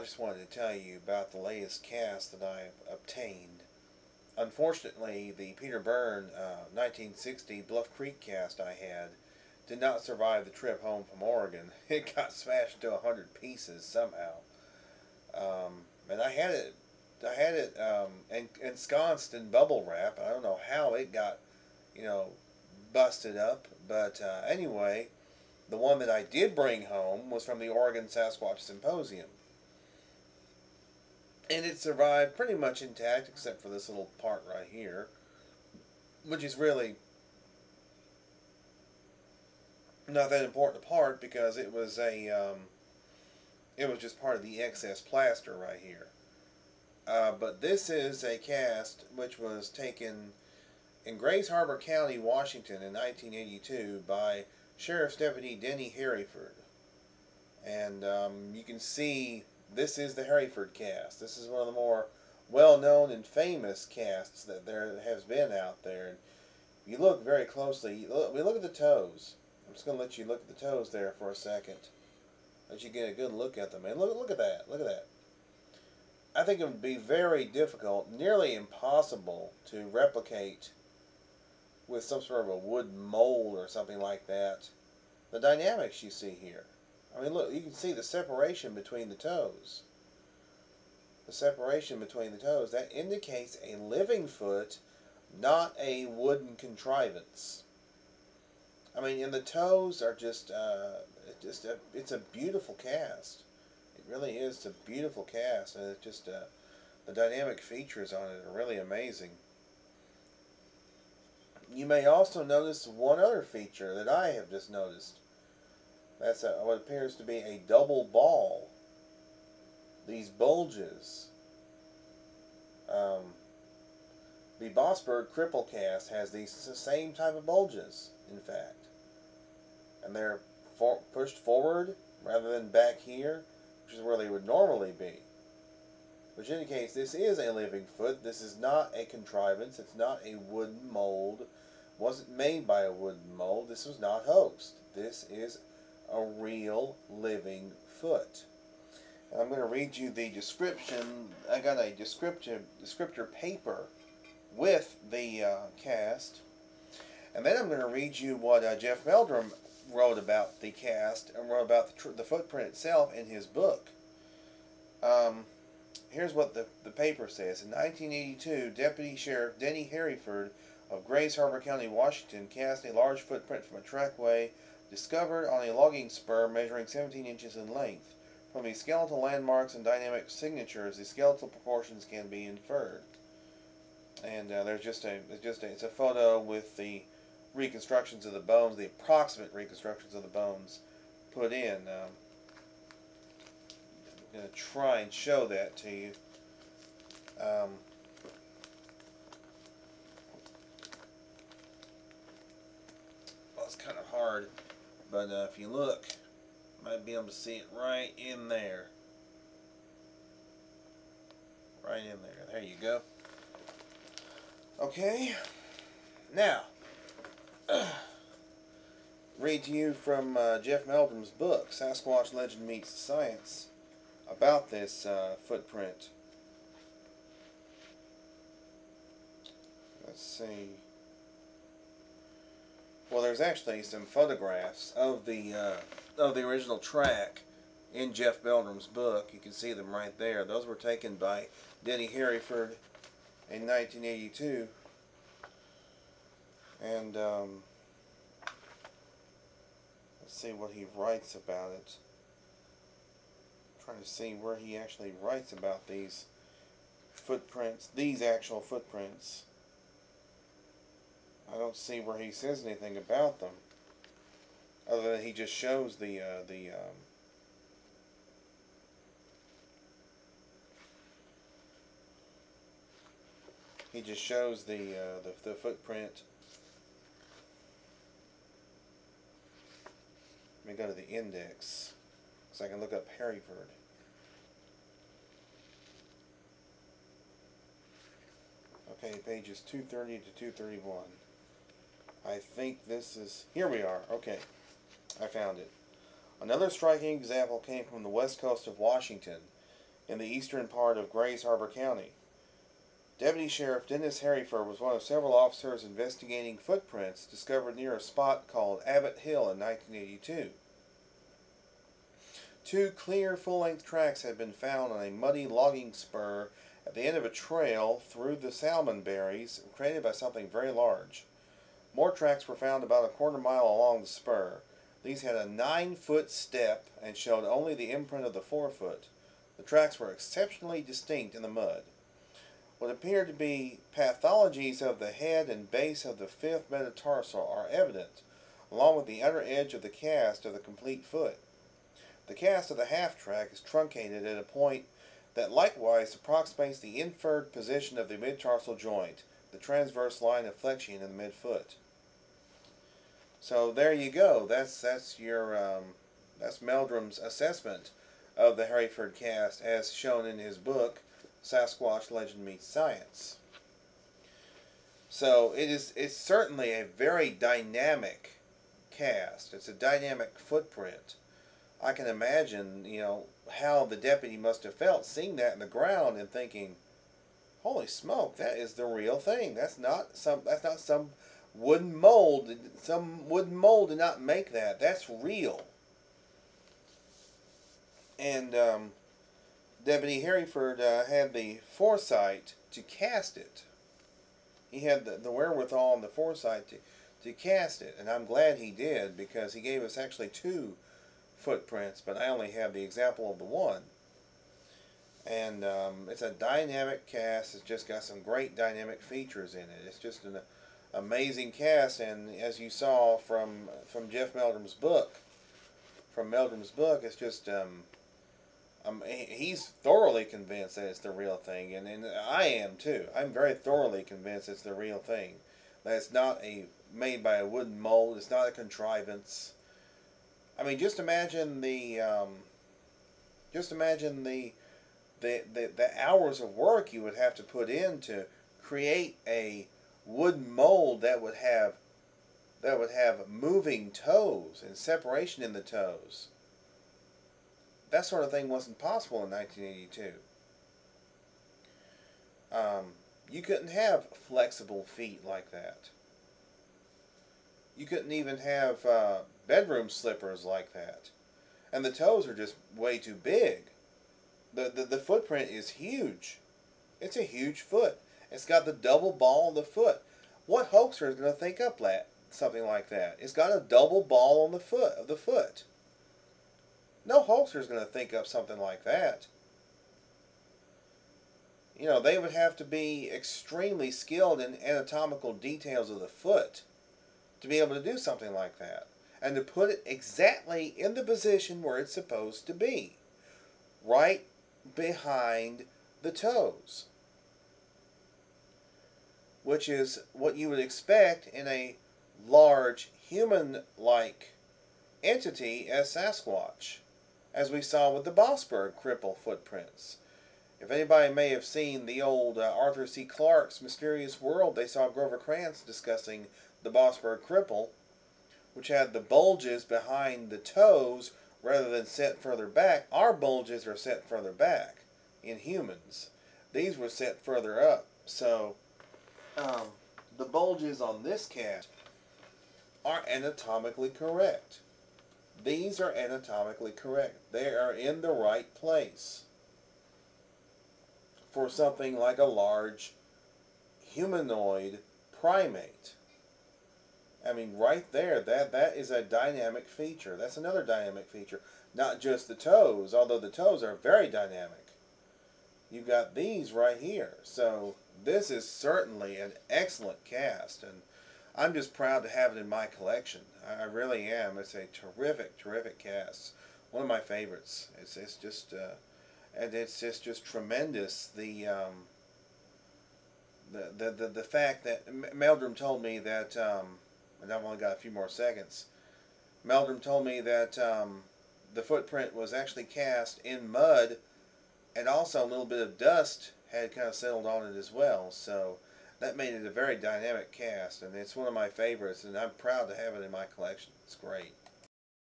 I just wanted to tell you about the latest cast that I obtained. Unfortunately, the Peter Byrne 1960 Bluff Creek cast I had did not survive the trip home from Oregon. It got smashed to 100 pieces somehow. And I had it ensconced in bubble wrap. I don't know how it got, you know, busted up. But anyway, the one that I did bring home was from the Oregon Sasquatch Symposium. And it survived pretty much intact except for this little part right here, which is really not that important a part because it was just part of the excess plaster right here. But this is a cast which was taken in Grays Harbor County, Washington in 1982 by Sheriff's Deputy Denny Heryford. And you can see this is the Heryford cast. This is one of the more well-known and famous casts that there has been out there. And if you look very closely, we look at the toes. I'm just going to let you look at the toes there for a second. Let you get a good look at them. And look at that. Look at that. I think it would be very difficult, nearly impossible, to replicate with some sort of a wood mold or something like that the dynamics you see here. I mean, look, you can see the separation between the toes. The separation between the toes. That indicates a living foot, not a wooden contrivance. I mean, and the toes are just, it's a beautiful cast. It really is a beautiful cast, and it's just, the dynamic features on it are really amazing. You may also notice one other feature that I have just noticed. That's what appears to be a double ball. These bulges. The Bossberg Cripple cast has these same type of bulges, in fact. And they're pushed forward rather than back here, which is where they would normally be. Which indicates this is a living foot. This is not a contrivance. It's not a wooden mold. It wasn't made by a wooden mold. This was not hoaxed. This is a real living foot. And I'm going to read you the description. I got a descriptor paper with the cast. And then I'm going to read you what Jeff Meldrum wrote about the cast and wrote about the footprint itself in his book. Here's what the paper says. In 1982, Deputy Sheriff Denny Heryford of Grays Harbor County, Washington, cast a large footprint from a trackway discovered on a logging spur measuring 17 inches in length. From the skeletal landmarks and dynamic signatures, the skeletal proportions can be inferred. And there's it's a photo with the reconstructions of the bones, the approximate reconstructions of the bones put in. I'm going to try and show that to you. Well, it's kind of hard. But if you look, you might be able to see it right in there. Right in there. There you go. Okay. Now, read to you from Jeff Meldrum's book, Sasquatch Legend Meets Science, about this footprint. Let's see. Well, there's actually some photographs of the original track in Jeff Meldrum's book. You can see them right there. Those were taken by Denny Heryford in 1982. And let's see what he writes about it. I'm trying to see where he actually writes about these footprints, these actual footprints. I don't see where he says anything about them, other than he just shows he just shows the footprint. Let me go to the index so I can look up Heryford. Okay, pages 230 to 231. I think this is... Here we are. Okay. I found it. Another striking example came from the west coast of Washington. in the eastern part of Grays Harbor County. Deputy Sheriff Dennis Heryford was one of several officers investigating footprints discovered near a spot called Abbott Hill in 1982. Two clear full-length tracks had been found on a muddy logging spur at the end of a trail through the salmon berries created by something very large. More tracks were found about a quarter-mile along the spur. These had a 9-foot step and showed only the imprint of the forefoot. The tracks were exceptionally distinct in the mud. What appeared to be pathologies of the head and base of the fifth metatarsal are evident, along with the outer edge of the cast of the complete foot. The cast of the half track is truncated at a point that likewise approximates the inferred position of the mid-tarsal joint, the transverse line of flexion in the midfoot. So there you go. That's Meldrum's assessment of the Heryford cast as shown in his book, Sasquatch Legend Meets Science. So it's certainly a very dynamic cast. It's a dynamic footprint. I can imagine, how the deputy must have felt seeing that in the ground and thinking, "Holy smoke, that is the real thing. That's not some wooden mold. Some wooden mold did not make that. That's real." And Deputy Heryford had the foresight to cast it. He had the wherewithal and the foresight to cast it, and I'm glad he did, because he gave us actually two footprints, but I only have the example of the one. And it's a dynamic cast. It's just got some great dynamic features in it. It's just an amazing cast, and as you saw from Jeff Meldrum's book, it's just he's thoroughly convinced that it's the real thing, and I am too. I'm very thoroughly convinced it's the real thing. That it's not made by a wooden mold. It's not a contrivance. I mean, just imagine the hours of work you would have to put in to create a wooden mold that would have moving toes and separation in the toes. That sort of thing wasn't possible in 1982. You couldn't have flexible feet like that. You couldn't even have bedroom slippers like that. And the toes are just way too big. The footprint is huge. It's a huge foot. It's got the double ball on the foot. What hoaxer is going to think up something like that? It's got a double ball on the foot. No hoaxer is going to think up something like that. They would have to be extremely skilled in anatomical details of the foot to be able to do something like that. And to put it exactly in the position where it's supposed to be. Right behind the toes. Which is what you would expect in a large human-like entity as Sasquatch, as we saw with the Bossberg cripple footprints. If anybody may have seen the old Arthur C. Clarke's Mysterious World, they saw Grover Krantz discussing the Bossberg cripple, which had the bulges behind the toes rather than set further back. Our bulges are set further back in humans. These were set further up. So the bulges on this cat are anatomically correct. These are anatomically correct. They are in the right place for something like a large humanoid primate. I mean, right there, that is a dynamic feature. That's another dynamic feature. Not just the toes, although the toes are very dynamic. You've got these right here. So this is certainly an excellent cast, and I'm just proud to have it in my collection. I really am. It's a terrific, terrific cast. One of my favorites. It's just and it's just tremendous. The fact that Meldrum told me that, and I've only got a few more seconds. Meldrum told me that the footprint was actually cast in mud, and also a little bit of dust had kind of settled on it as well. So that made it a very dynamic cast, and it's one of my favorites, and I'm proud to have it in my collection. It's great.